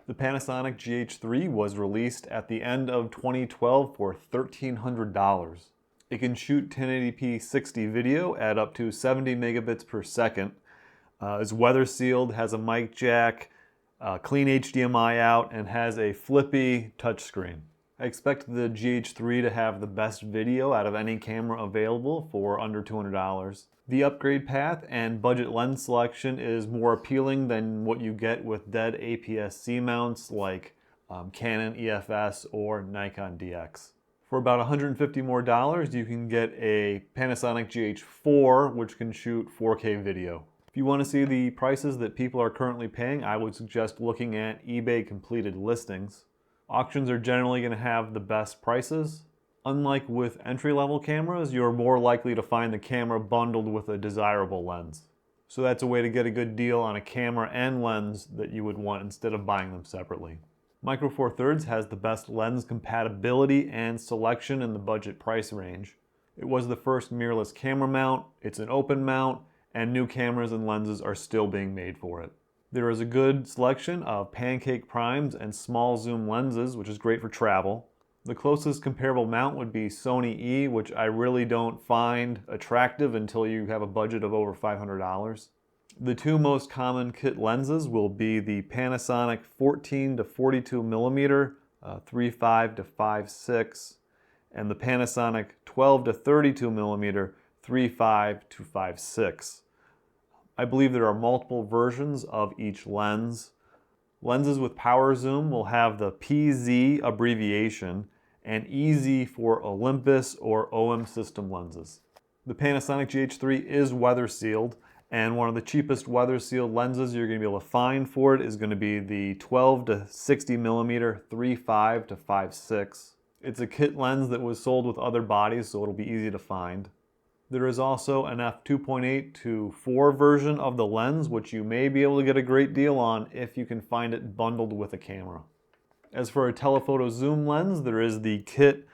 The Panasonic GH3 was released at the end of 2012 for $1,300. It can shoot 1080p 60 video at up to 70 megabits per second. Is weather sealed, has a mic jack, clean HDMI out, and has a flippy touchscreen. I expect the GH3 to have the best video out of any camera available for under $200. The upgrade path and budget lens selection is more appealing than what you get with dead APS-C mounts like Canon EFS or Nikon DX. For about $150 more, you can get a Panasonic GH4, which can shoot 4K video. If you want to see the prices that people are currently paying, I would suggest looking at eBay completed listings. Auctions are generally going to have the best prices. Unlike with entry-level cameras, you're more likely to find the camera bundled with a desirable lens. So that's a way to get a good deal on a camera and lens that you would want instead of buying them separately. Micro Four Thirds has the best lens compatibility and selection in the budget price range. It was the first mirrorless camera mount, it's an open mount, and new cameras and lenses are still being made for it. There is a good selection of pancake primes and small zoom lenses, which is great for travel. The closest comparable mount would be Sony E, which I really don't find attractive until you have a budget of over $500. The two most common kit lenses will be the Panasonic 14 to 42 millimeter 3.5 to 5.6 and the Panasonic 12 to 32 millimeter 3.5 to 5.6. I believe there are multiple versions of each lens. Lenses with power zoom will have the PZ abbreviation and EZ for Olympus or OM system lenses. The Panasonic GH3 is weather sealed, and one of the cheapest weather sealed lenses you're going to be able to find for it is going to be the 12 to 60 millimeter 3.5 to 5.6. It's a kit lens that was sold with other bodies, so it'll be easy to find. There is also an f2.8 to 4 version of the lens, which you may be able to get a great deal on if you can find it bundled with a camera. As for a telephoto zoom lens, there is the kit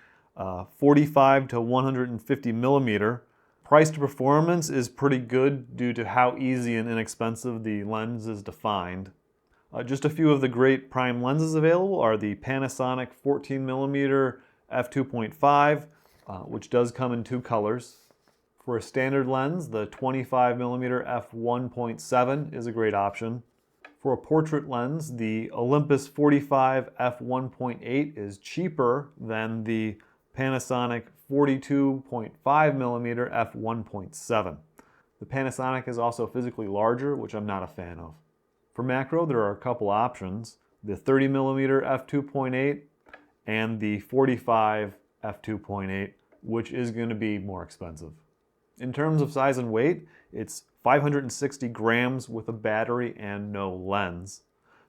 45 to 150 millimeter. Price to performance is pretty good due to how easy and inexpensive the lens is to find. Just a few of the great prime lenses available are the Panasonic 14 millimeter f2.5, which does come in two colors. For a standard lens, the 25 millimeter f1.7 is a great option. For a portrait lens, the Olympus 45 f1.8 is cheaper than the Panasonic 42.5 millimeter f1.7. The Panasonic is also physically larger, which I'm not a fan of. For macro, there are a couple options: the 30 millimeter f2.8 and the 45 f2.8, which is going to be more expensive. In terms of size and weight, it's 560 grams with a battery and no lens,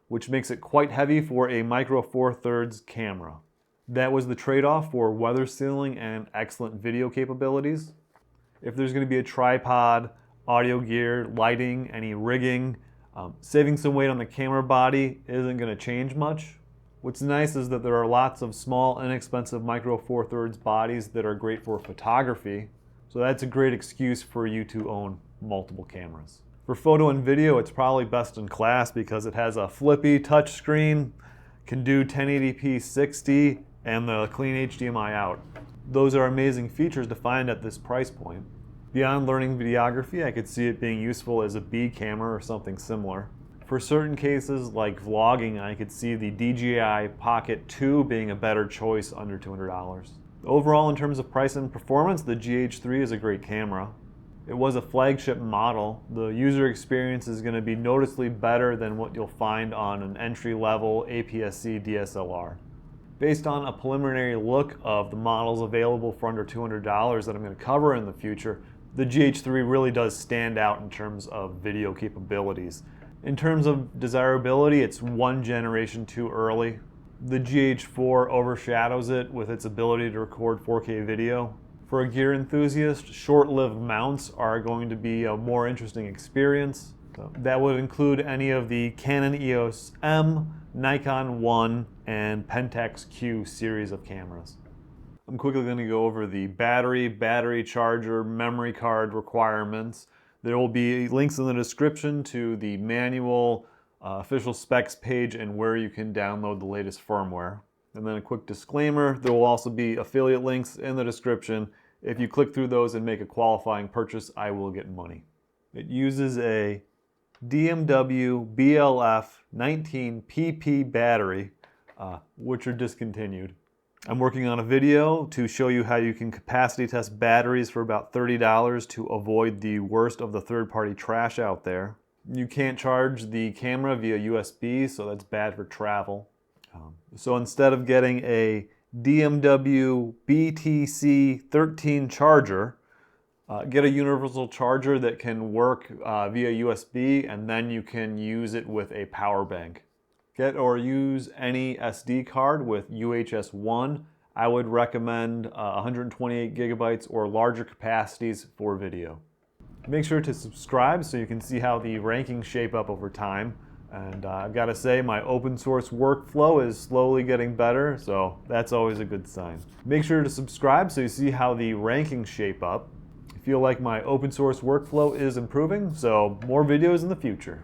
which makes it quite heavy for a Micro Four Thirds camera. That was the trade-off for weather sealing and excellent video capabilities. If there's going to be a tripod, audio gear, lighting, any rigging, saving some weight on the camera body isn't going to change much. What's nice is that there are lots of small, inexpensive Micro Four Thirds bodies that are great for photography. So that's a great excuse for you to own multiple cameras. For photo and video, it's probably best in class because it has a flippy touchscreen, can do 1080p 60, and the clean HDMI out. Those are amazing features to find at this price point. Beyond learning videography, I could see it being useful as a B camera or something similar. For certain cases like vlogging, I could see the DJI Pocket 2 being a better choice under $200. Overall, in terms of price and performance, the GH3 is a great camera. It was a flagship model. The user experience is going to be noticeably better than what you'll find on an entry-level APS-C DSLR. Based on a preliminary look of the models available for under $200 that I'm going to cover in the future, the GH3 really does stand out in terms of video capabilities. In terms of desirability, it's one generation too early. The GH4 overshadows it with its ability to record 4K video. For a gear enthusiast, short-lived mounts are going to be a more interesting experience. That would include any of the Canon EOS M, Nikon 1, and Pentax Q series of cameras. I'm quickly going to go over the battery charger, memory card requirements. There will be links in the description to the manual official specs page and where you can download the latest firmware. And then a quick disclaimer, there will also be affiliate links in the description. If you click through those and make a qualifying purchase, I will get money. It uses a DMW BLF 19 PP battery, which are discontinued. I'm working on a video to show you how you can capacity test batteries for about $30 to avoid the worst of the third-party trash out there. You can't charge the camera via USB, so that's bad for travel. So instead of getting a DMW BTC13 charger, get a universal charger that can work via USB, and then you can use it with a power bank. Get or use any SD card with UHS 1. I would recommend 128 gigabytes or larger capacities for video. Make sure to subscribe so you can see how the rankings shape up over time. And I've got to say, my open source workflow is slowly getting better, so that's always a good sign. Make sure to subscribe so you see how the rankings shape up. I feel like my open source workflow is improving, so more videos in the future.